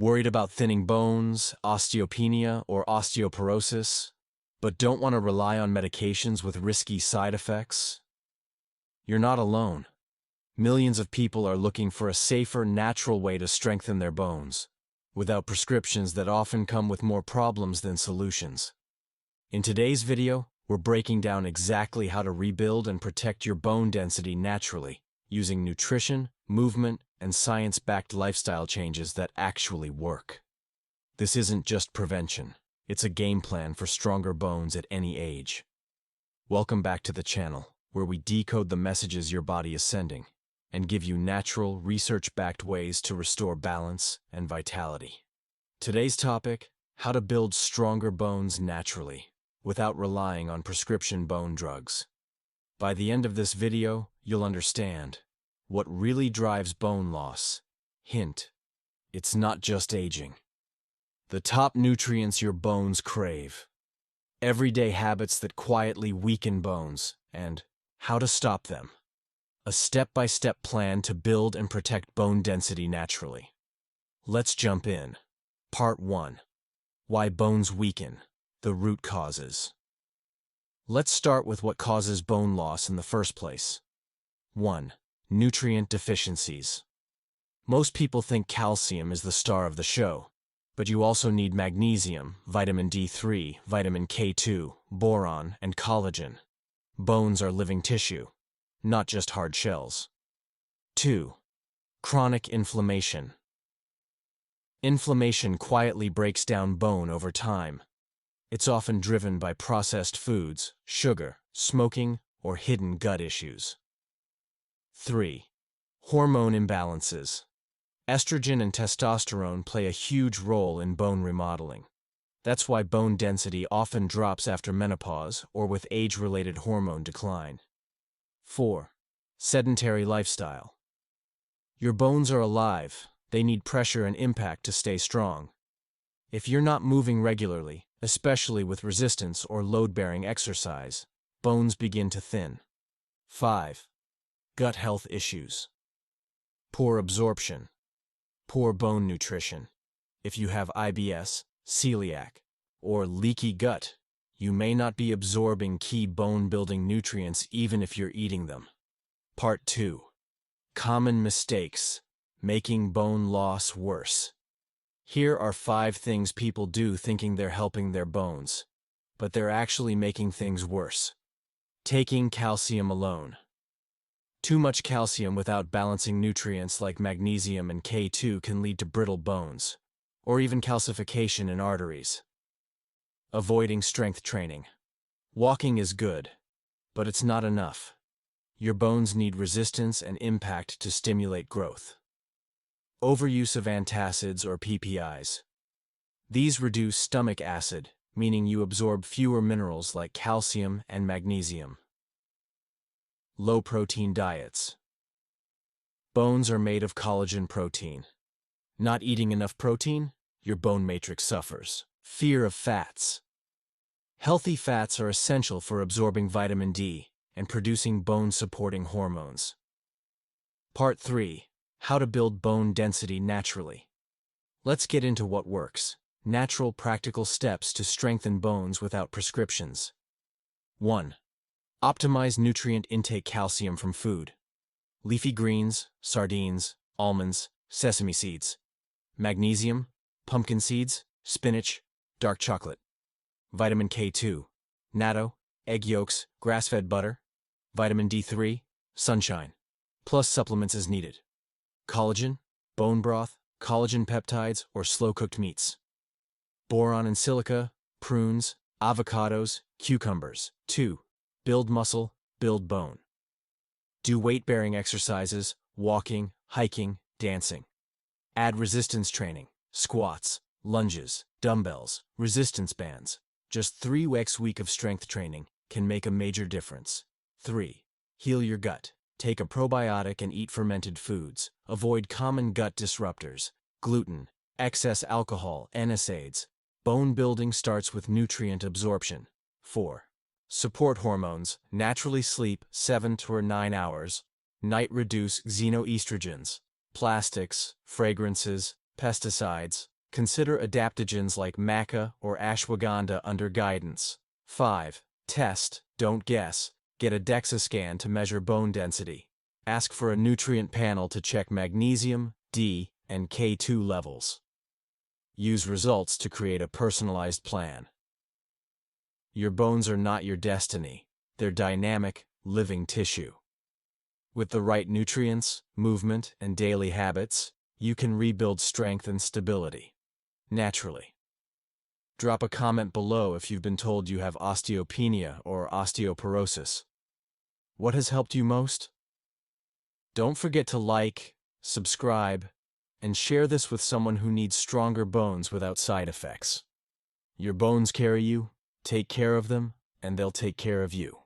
Worried about thinning bones, osteopenia, or osteoporosis, but don't want to rely on medications with risky side effects? You're not alone. Millions of people are looking for a safer, natural way to strengthen their bones, without prescriptions that often come with more problems than solutions. In today's video, we're breaking down exactly how to rebuild and protect your bone density naturally, using nutrition, movement, and science-backed lifestyle changes that actually work. This isn't just prevention, it's a game plan for stronger bones at any age. Welcome back to the channel, where we decode the messages your body is sending and give you natural, research-backed ways to restore balance and vitality. Today's topic: how to build stronger bones naturally, without relying on prescription bone drugs. By the end of this video, you'll understand what really drives bone loss. Hint: it's not just aging. The top nutrients your bones crave. Everyday habits that quietly weaken bones, and how to stop them. A step-by-step plan to build and protect bone density naturally. Let's jump in. Part 1. Why bones weaken. The root causes. Let's start with what causes bone loss in the first place. 1. Nutrient deficiencies. Most people think calcium is the star of the show, but you also need magnesium, vitamin D3, vitamin K2, boron, and collagen. Bones are living tissue, not just hard shells. 2. Chronic inflammation. Inflammation quietly breaks down bone over time. It's often driven by processed foods, sugar, smoking, or hidden gut issues. 3. Hormone imbalances. Estrogen and testosterone play a huge role in bone remodeling. That's why bone density often drops after menopause or with age-related hormone decline. 4. Sedentary lifestyle. Your bones are alive. They need pressure and impact to stay strong. If you're not moving regularly, especially with resistance or load-bearing exercise, bones begin to thin. 5. Gut health issues. Poor absorption. Poor bone nutrition. If you have IBS, celiac, or leaky gut, you may not be absorbing key bone-building nutrients even if you're eating them. Part 2. Common mistakes, making bone loss worse. Here are 5 things people do thinking they're helping their bones, but they're actually making things worse. Taking calcium alone. Too much calcium without balancing nutrients like magnesium and K2 can lead to brittle bones, or even calcification in arteries. Avoiding strength training. Walking is good, but it's not enough. Your bones need resistance and impact to stimulate growth. Overuse of antacids or PPIs. These reduce stomach acid, meaning you absorb fewer minerals like calcium and magnesium. Low-protein diets. Bones are made of collagen protein. Not eating enough protein? Your bone matrix suffers. Fear of fats. Healthy fats are essential for absorbing vitamin D and producing bone-supporting hormones. Part 3. How to build bone density naturally. Let's get into what works. Natural, practical steps to strengthen bones without prescriptions. 1. Optimize nutrient intake. Calcium from food. Leafy greens, sardines, almonds, sesame seeds. Magnesium, pumpkin seeds, spinach, dark chocolate. Vitamin K2, natto, egg yolks, grass-fed butter. Vitamin D3, sunshine. Plus supplements as needed. Collagen, bone broth, collagen peptides, or slow-cooked meats. Boron and silica, prunes, avocados, cucumbers. 2. Build muscle, build bone. Do weight-bearing exercises, walking, hiking, dancing. Add resistance training, squats, lunges, dumbbells, resistance bands. Just 3 weeks of strength training can make a major difference. 3. Heal your gut. Take a probiotic and eat fermented foods. Avoid common gut disruptors, gluten, excess alcohol, NSAIDs. Bone building starts with nutrient absorption. 4. Support hormones. Naturally sleep 7 to 9 hours. Night reduce xenoestrogens. Plastics, fragrances, Pesticides. Consider adaptogens like maca or ashwagandha under guidance. 5. Test, don't guess. Get a DEXA scan to measure bone density. Ask for a nutrient panel to check magnesium, D, and K2 levels. Use results to create a personalized plan. Your bones are not your destiny. They're dynamic, living tissue. With the right nutrients, movement, and daily habits, you can rebuild strength and stability naturally. Drop a comment below if you've been told you have osteopenia or osteoporosis. What has helped you most? Don't forget to like, subscribe, and share this with someone who needs stronger bones without side effects. Your bones carry you, take care of them, and they'll take care of you.